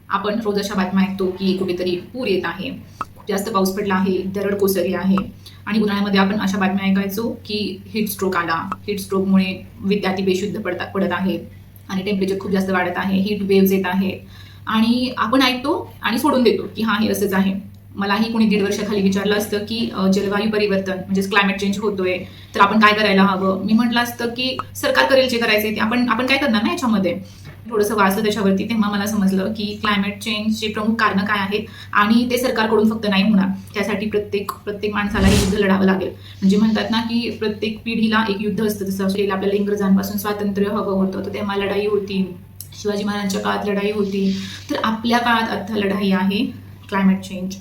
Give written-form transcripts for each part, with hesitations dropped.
आपण रोज अशा बातम्या ऐकतो की कुठेतरी पूर येत आहे, खूप जास्त पाऊस पडला आहे, दरड कोसळली आहे. आणि उन्हाळ्यामध्ये आपण अशा बातम्या ऐकायचो की हीट स्ट्रोक आला. हीट स्ट्रोकमुळे विद्यार्थी बेशुद्ध पडत आहेत आणि टेम्परेचर खूप जास्त वाढत आहे, हीट वेव्हज येत आहेत. आणि आपण ऐकतो आणि सोडून देतो की हां, हे असंच आहे. मलाही कोणी 1.5 वर्षाखाली विचारलं असतं की जलवायू परिवर्तन म्हणजेच क्लायमेट चेंज होतोय, तर आपण काय करायला हवं. मी म्हटलं असतं की सरकार करेल जे करायचे ते, आपण काय करणार ना याच्यामध्ये. थोडंसं वाचलं त्याच्यावरती, तेव्हा मला समजलं की क्लायमेट चेंजचे प्रमुख कारणं काय आहेत आणि ते सरकारकडून फक्त नाही होणार. त्यासाठी प्रत्येक माणसाला हे युद्ध लढावं लागेल. म्हणजे म्हणतात ना की प्रत्येक पिढीला एक युद्ध असतं. जसं आपल्याला इंग्रजांपासून स्वातंत्र्य हवं होतं, तर तेव्हा लढाई होती. शिवाजी महाराजांच्या काळात लढाई होती. तर आपल्या काळात आता लढाई आहे क्लायमेट चेंज,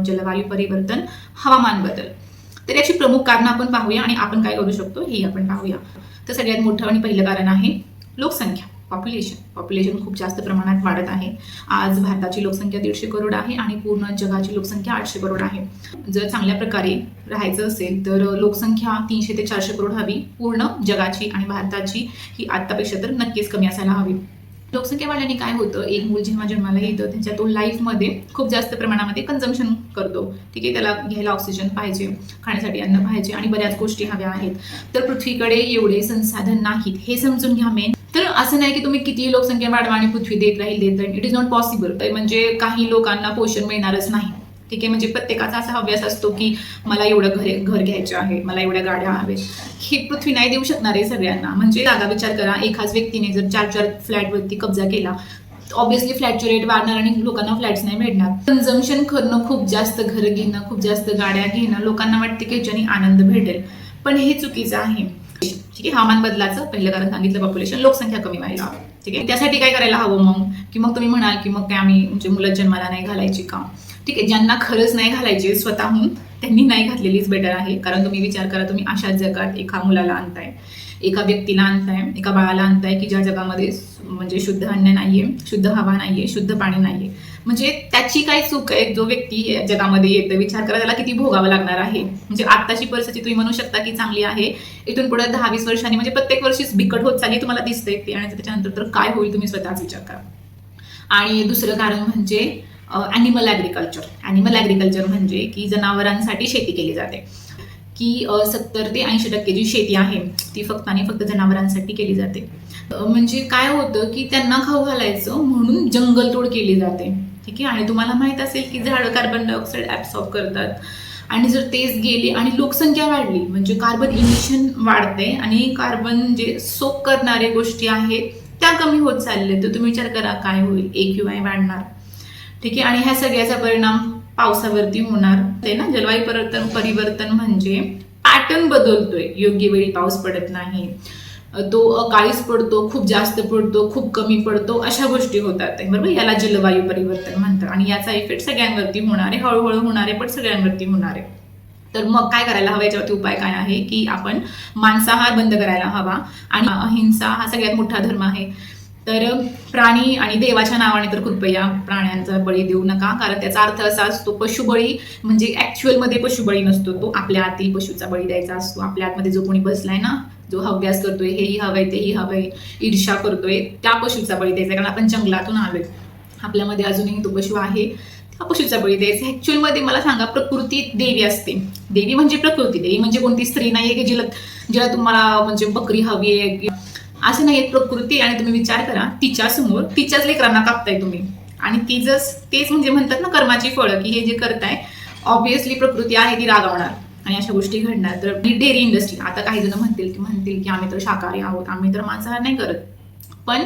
जलवायू परिवर्तन, हवामान बदल. तर याची प्रमुख कारणं आपण पाहूया आणि आपण काय करू शकतो हे आपण पाहूया. तर सगळ्यात मोठं आणि पहिलं कारण आहे लोकसंख्या, पॉप्युलेशन खूप जास्त प्रमाणात वाढत आहे. आज भारताची लोकसंख्या 150 करोड आहे आणि पूर्ण जगाची लोकसंख्या 800 करोड आहे. जर चांगल्या प्रकारे राहायचं असेल तर लोकसंख्या 300 ते 400 करोड हवी. पूर्ण जगाची आणि भारताची ही आत्तापेक्षा तर नक्कीच कमी असायला हवी. लोकसंख्या वाढल्याने काय होतं, एक मूल जेव्हा जन्माला येतं त्याच्या तो लाईफमध्ये खूप जास्त प्रमाणामध्ये कन्झम्पशन करतो. ठीक आहे, त्याला घ्यायला ऑक्सिजन पाहिजे, खाण्यासाठी अन्न पाहिजे आणि बऱ्याच गोष्टी हव्या आहेत. तर पृथ्वीकडे एवढे संसाधन नाहीत हे समजून घ्या मेन. तर असं नाही की तुम्ही किती लोकसंख्या वाढवा आणि पृथ्वी देत राहील. It is not possible. म्हणजे काही लोकांना पोषण मिळणारच नाही. ठीक आहे, म्हणजे प्रत्येकाचा असा हव्यास असतो की मला एवढं घर घ्यायचं आहे, मला एवढ्या गाड्या हव्यात. ही पृथ्वी नाही देऊ शकणार आहे सगळ्यांना. म्हणजे जागा विचार करा, एकाच व्यक्तीने जर 4 फ्लॅटवरती कब्जा केला, ऑब्व्हियसली फ्लॅटचे रेट वाढणार आणि लोकांना फ्लॅट्स नाही भेटणार. कन्झम्पशन करणं, खूप जास्त घर घेणं, खूप जास्त गाड्या घेणं, लोकांना वाटते की याच्याने आनंद भेटेल, पण हे चुकीचं आहे. ठीक आहे, हवामान बदलाचं पहिलं कारण सांगितलं पॉप्युलेशन, लोकसंख्या कमी व्हायला. ठीक आहे, त्यासाठी काय करायला हवं मग, की मग तुम्ही म्हणाल की मग काय आम्ही म्हणजे मुलं जन्माला नाही घालायची का. ठीक आहे, ज्यांना खरंच नाही घालायचे स्वतःहून त्यांनी नाही घातलेलीच बेटर आहे. कारण तुम्ही विचार करा, तुम्ही अशा जगात एका मुलाला आणताय, एका व्यक्तीला आणताय, एका बाळाला आणताय की ज्या जगामध्ये म्हणजे शुद्ध अन्न नाहीये, शुद्ध हवा नाहीये, शुद्ध पाणी नाहीये. म्हणजे त्याची काय चूक आहे. जो व्यक्ती जगामध्ये येतो, विचार करा त्याला किती भोगावं लागणार आहे. म्हणजे आत्ताची परिस्थिती तुम्ही म्हणू शकता की चांगली आहे, इथून पुढे 10-20 वर्षांनी म्हणजे प्रत्येक वर्षीच बिकट होत चालली तुम्हाला दिसतंय ते. आणि त्याच्यानंतर तर काय होईल तुम्ही स्वतःच विचार करा. आणि दुसरं कारण म्हणजे ॲनिमल ॲग्रिकल्चर म्हणजे की जनावरांसाठी शेती केली जाते. की 70 ते 80% जी शेती आहे ती फक्त आणि फक्त जनावरांसाठी केली जाते. म्हणजे काय होतं की त्यांना खाऊ घालायचं म्हणून जंगलतोड केली जाते. ठीक आहे, आणि तुम्हाला माहित असेल की झाडं कार्बन डायऑक्साईड ॲब्सॉर्ब करतात. आणि जर तेच गेले आणि लोकसंख्या वाढली म्हणजे कार्बन इमिशन वाढते आणि कार्बन जे सोक करणारे गोष्टी आहेत त्या कमी होत चालले. तर तुम्ही विचार करा काय होईल, AQI वाढणार. ठीक आहे, आणि ह्या सगळ्याचा परिणाम पावसावरती होणार. ते ना, जलवायू परिवर्तन म्हणजे पॅटर्न बदलतोय. योग्य वेळी पाऊस पडत नाही, तो अकाळीच पडतो, खूप जास्त पडतो, खूप कमी पडतो, अशा गोष्टी होतात. बरोबर, याला जलवायू परिवर्तन म्हणतात. आणि याचा इफेक्ट सगळ्यांवरती होणार आहे, हळूहळू होणार आहे, पण सगळ्यांवरती होणार आहे. तर मग काय करायला हवं, याच्यावरती उपाय काय आहे की आपण मांसाहार बंद करायला हवा. आणि अहिंसा हा सगळ्यात मोठा धर्म आहे. तर प्राणी आणि देवाच्या नावाने तर कृपया प्राण्यांचा बळी देऊ नका. कारण त्याचा अर्थ असा असतो, पशुबळी म्हणजे ॲक्च्युअलमध्ये पशुबळी नसतो, तो आपल्या आतील पशुचा बळी द्यायचा असतो. आपल्या आतमध्ये जो कोणी बसलाय ना, जो हव्यास करतोय, हेही हवंय तेही हवंय, ईर्ष्या करतोय, त्या पशुचा बळी द्यायचा. कारण आपण जंगलातून आलोय, आपल्यामध्ये अजूनही तो पशु आहे, त्या पशुचा बळी द्यायचा. ॲक्च्युअलमध्ये मला सांगा, प्रकृती देवी असते. देवी म्हणजे प्रकृती, देवी म्हणजे कोणती स्त्री नाहीये की जिला तुम्हाला म्हणजे बकरी हवी आहे, असं नाही. प्रकृती. आणि तुम्ही विचार करा, तिच्या समोर तिच्याच लेकरांना कापताय तुम्ही, आणि तेच म्हणजे म्हणतात ना कर्माची फळं, की हे जे करताय ऑब्व्हियसली प्रकृती आहे ती रागावणार आणि अशा गोष्टी घडणार. तर डेअरी इंडस्ट्री, आता काही जण म्हणतील की आम्ही तर शाकाहारी आहोत, आम्ही तर मांसाहार नाही करत, पण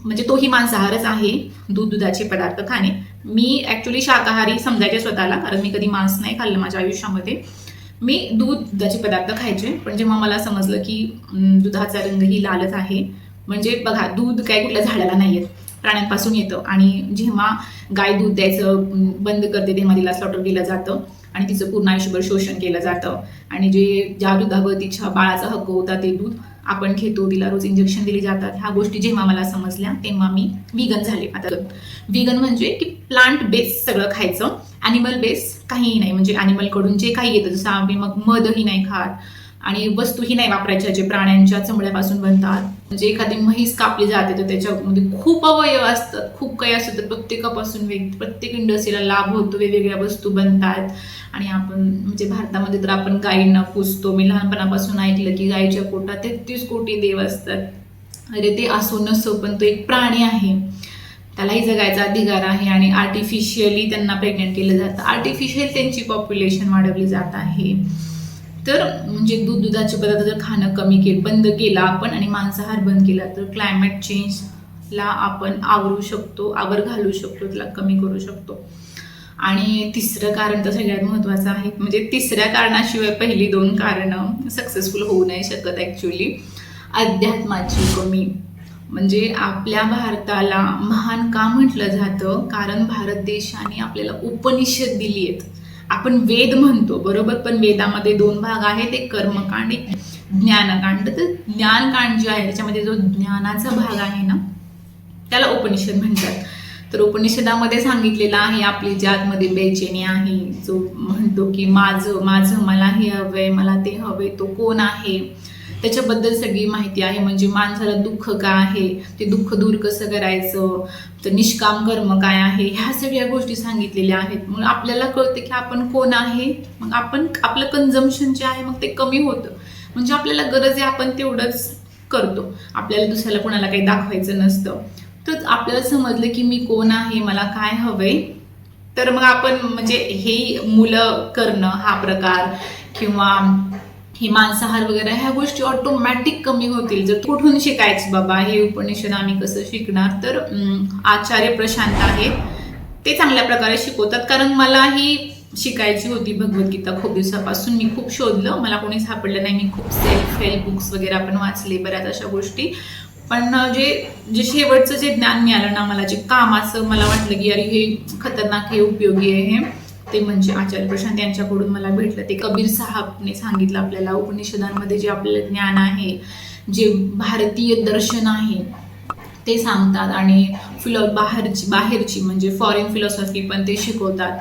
म्हणजे तोही मांसाहारच आहे, दुधाचे पदार्थ खाणे. मी ॲक्च्युली शाकाहारी समजायचे स्वतःला, कारण मी कधी मांस नाही खाल्लं माझ्या आयुष्यामध्ये. मी दुधाचे पदार्थ खायचे, पण जेव्हा मला समजलं की दुधाचा रंग ही लालच आहे. म्हणजे बघा, दूध काय कुठल्या झाडाला नाही येत, प्राण्यांपासून येतं. आणि जेव्हा गाय दूध द्यायचं बंद करते तेव्हा तिला स्लॉटर केलं जातं आणि तिचं पूर्ण आयुष्यभर शोषण केलं जातं. आणि ज्या दुधावर तिच्या बाळाचा हक्क होता ते दूध आपण घेतो, तिला रोज इंजेक्शन दिली जातात. ह्या गोष्टी जेव्हा मला समजल्या तेव्हा मी व्हीगन झाले. आता व्हीगन म्हणजे की प्लांट बेस सगळं खायचं, ॲनिमल बेस काहीही नाही. म्हणजे ॲनिमलकडून जे काही येतं, जसं आम्ही मग मधही नाही खात आणि वस्तूही नाही वापरायच्या जे प्राण्यांच्या चमड्यापासून बनतात. म्हणजे एखादी म्हैस कापली जाते तर त्याच्यामध्ये खूप अवयव असतात, खूप काही असतं, तर प्रत्येकापासून प्रत्येक इंडस्ट्रीला लाभ होतो, वेगवेगळ्या वस्तू बनतात. आणि आपण म्हणजे भारतामध्ये तर आपण गायींना पुजतो. मी लहानपणापासून ऐकलं की गायीच्या पोटात 33 कोटी देव असतात. अरे ते असो नसो, पण तो एक प्राणी आहे, त्यालाही जगायचा अधिकार आहे. आणि आर्टिफिशियली त्यांना प्रेग्नेंट केलं जातं, आर्टिफिशियल त्यांची पॉप्युलेशन वाढवली जात आहे. तर म्हणजे दुधाचे पदार्थ जर खाणं बंद केलं आपण आणि मांसाहार बंद केला तर क्लायमेट चेंजला आपण आवर घालू शकतो, त्याला कमी करू शकतो. आणि तिसरं कारण तर सगळ्यात महत्त्वाचं आहे, म्हणजे तिसऱ्या कारणाशिवाय पहिली 2 कारणं सक्सेसफुल होऊ नाही शकत ॲक्च्युली. अध्यात्माची कमी. म्हणजे आपल्या भारताला महान का म्हटलं जातं, कारण भारत देशाने आपल्याला उपनिषद दिली आहेत. आपण वेद म्हणतो बरोबर, पण वेदामध्ये 2 भाग आहेत, एक कर्मकांड, एक ज्ञानकांड. तर ज्ञानकांड जे आहे त्याच्यामध्ये जो ज्ञानाचा भाग आहे ना, त्याला उपनिषद म्हणतात. तर उपनिषदामध्ये सांगितलेलं आहे आपली जी आतमध्ये बेचैनी आहे, जो म्हणतो की माझं माझं मला हे हवंय, मला ते हवंय, तो कोण आहे, त्याच्याबद्दल सगळी माहिती आहे. म्हणजे माणसाला दुःख काय आहे, ते दुःख दूर कसं करायचं, तर निष्काम कर्म काय आहे, ह्या सगळ्या गोष्टी सांगितलेल्या आहेत. मग आपल्याला कळतं की आपण कोण आहे, मग आपण आपलं कन्झम्पशन जे आहे मग ते कमी होतं. म्हणजे आपल्याला गरज आहे आपण तेवढंच करतो, आपल्याला दुसऱ्याला कोणाला काही दाखवायचं नसतं. तर आपल्याला समजलं की मी कोण आहे, मला काय हवंय, तर मग आपण म्हणजे हे मुलं करणं हा प्रकार किंवा हे मांसाहार वगैरे ह्या गोष्टी ऑटोमॅटिक कमी होतील. जर कुठून शिकायचं बाबा हे उपनिषद आम्ही कसं शिकणार, तर आचार्य प्रशांत आहेत, ते चांगल्या प्रकारे शिकवतात. कारण मलाही शिकायची होती भगवद्गीता खूप दिवसापासून, मी खूप शोधलं, मला कोणी सापडलं नाही. मी खूप सेल्फ हेल्प बुक्स वगैरे आपण वाचले, बऱ्याच अशा गोष्टी. पण जे शेवटचं जे ज्ञान मिळालं ना मला, जे कामाचं मला वाटलं की अरे हे खतरनाक, हे उपयोगी आहे, हे ते म्हणजे आचार्य प्रशांत यांच्याकडून मला भेटलं. ते कबीर साहबने सांगितलं आपल्याला, उपनिषदांमध्ये जे आपल्याला ज्ञान आहे, जे भारतीय दर्शन आहे ते सांगतात. आणि बाहेरची म्हणजे फॉरेन फिलॉसॉफी पण ते शिकवतात.